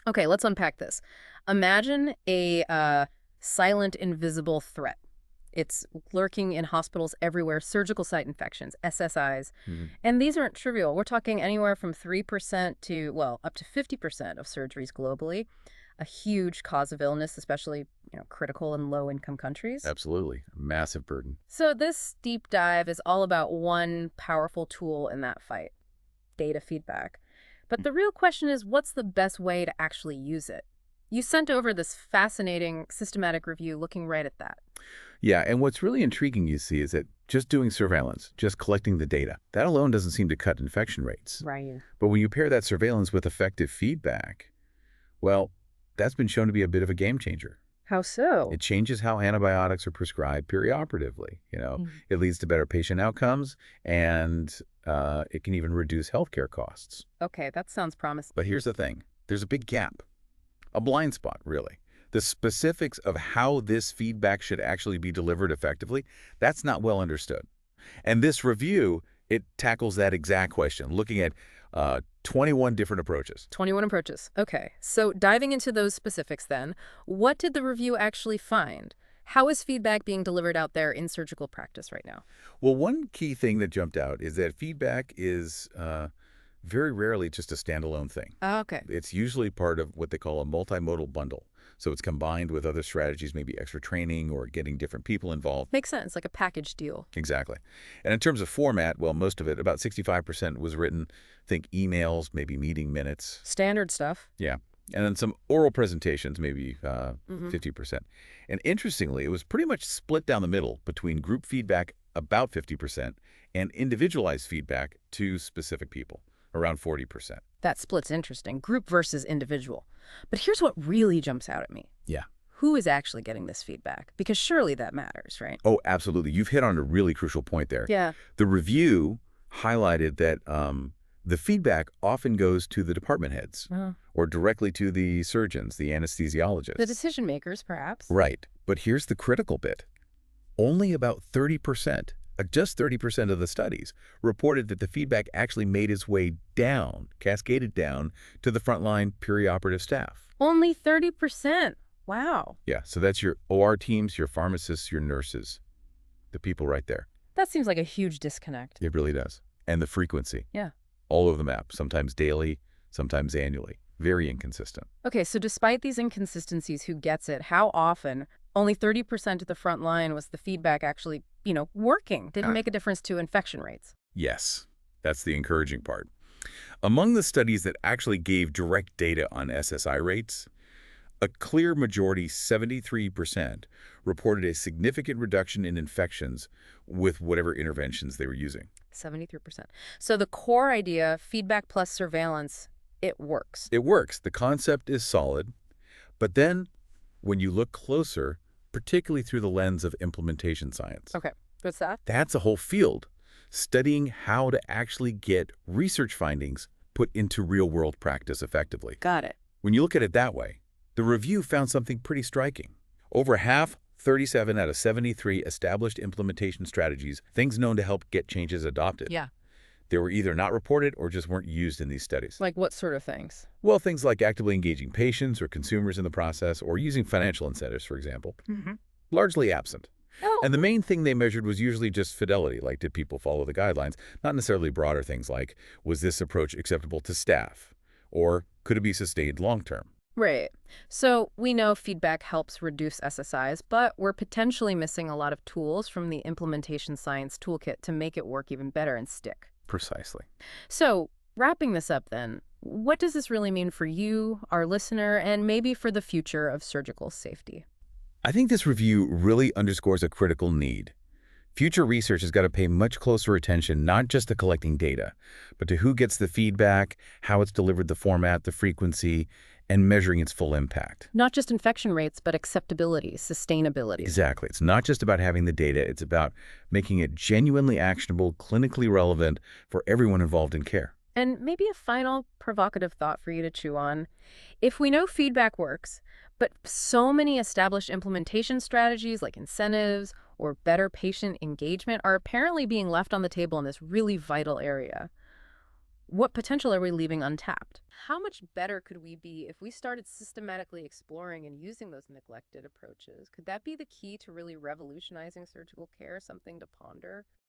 Okay, let's unpack this. Imagine a silent, invisible threat. It's lurking in hospitals everywhere, surgical site infections, SSIs. Mhm. And these aren't trivial. We're talking anywhere from 3% to, well, up to 50% of surgeries globally. A huge cause of illness, especially, critical in low-income countries. Absolutely. A massive burden. So this deep dive is all about one powerful tool in that fight, data feedback. But the real question is, what's the best way to actually use it? You sent over this fascinating systematic review looking right at that. Yeah, and what's really intriguing, you see, is that just doing surveillance, just collecting the data, that alone doesn't seem to cut infection rates. Right. But when you pair that surveillance with effective feedback, well, that's been shown to be a bit of a game changer. How so? It changes how antibiotics are prescribed perioperatively. Mhm. It leads to better patient outcomes, and it can even reduce healthcare costs. Okay, that sounds promising. But here's the thing. There's a big gap, a blind spot, really. The specifics of how this feedback should actually be delivered effectively, that's not well understood. And this review, it tackles that exact question, looking at 21 different approaches. 21 approaches. Okay, so diving into those specifics then, what did the review actually find? How is feedback being delivered out there in surgical practice right now? Well, one key thing that jumped out is that feedback is very rarely just a standalone thing. Okay. It's usually part of what they call a multimodal bundle. So it's combined with other strategies, maybe extra training or getting different people involved. Makes sense, like a package deal. Exactly. And in terms of format, well, most of it, about 65% was written, think emails, maybe meeting minutes. Standard stuff. Yeah. And then some oral presentations, maybe Hmm. 50%. And interestingly, it was pretty much split down the middle between group feedback, about 50%, and individualized feedback to specific people, around 40%. That split's interesting, group versus individual. But here's what really jumps out at me. Yeah. Who is actually getting this feedback? Because surely that matters, right? Oh, absolutely. You've hit on a really crucial point there. Yeah. The review highlighted that the feedback often goes to the department heads or directly to the surgeons, the anesthesiologists. The decision makers, perhaps. Right. But here's the critical bit. Only about 30%, just 30% of the studies reported that the feedback actually made its way down, cascaded down to the frontline perioperative staff. Only 30%. Wow. Yeah, so that's your OR teams, your pharmacists, your nurses, the people right there. That seems like a huge disconnect. It really does. And the frequency. Yeah. All over the map, sometimes daily, sometimes annually. Very inconsistent. Okay, so despite these inconsistencies, who gets it? How often? Only 30% of the front line was the feedback actually, working. Didn't make a difference to infection rates. Yes, that's the encouraging part. Among the studies that actually gave direct data on SSI rates, a clear majority, 73%, reported a significant reduction in infections with whatever interventions they were using. 73%. So the core idea, feedback plus surveillance, it works. It works. The concept is solid. But then when you look closer, particularly through the lens of implementation science, Okay, what's that? that's a whole field, studying how to actually get research findings put into real-world practice effectively. Got it. When you look at it that way, the review found something pretty striking. Over half, 37 out of 73 established implementation strategies, things known to help get changes adopted. Yeah. They were either not reported or just weren't used in these studies. Like what sort of things? Well, things like actively engaging patients or consumers in the process or using financial incentives, for example, largely absent. Oh. And the main thing they measured was usually just fidelity, like did people follow the guidelines, not necessarily broader things like was this approach acceptable to staff or could it be sustained long-term? Right. So we know feedback helps reduce SSIs, but we're potentially missing a lot of tools from the implementation science toolkit to make it work even better and stick. Precisely. So wrapping this up then, what does this really mean for you, our listener, and maybe for the future of surgical safety? I think this review really underscores a critical need. Future research has got to pay much closer attention not just to collecting data, but to who gets the feedback, how it's delivered, the format, the frequency, and measuring its full impact. Not just infection rates, but acceptability, sustainability. Exactly. It's not just about having the data. It's about making it genuinely actionable, clinically relevant for everyone involved in care. And maybe a final provocative thought for you to chew on. If we know feedback works, but so many established implementation strategies like incentives or better patient engagement are apparently being left on the table in this really vital area, What potential are we leaving untapped? How much better could we be if we started systematically exploring and using those neglected approaches? Could that be the key to really revolutionizing surgical care, something to ponder?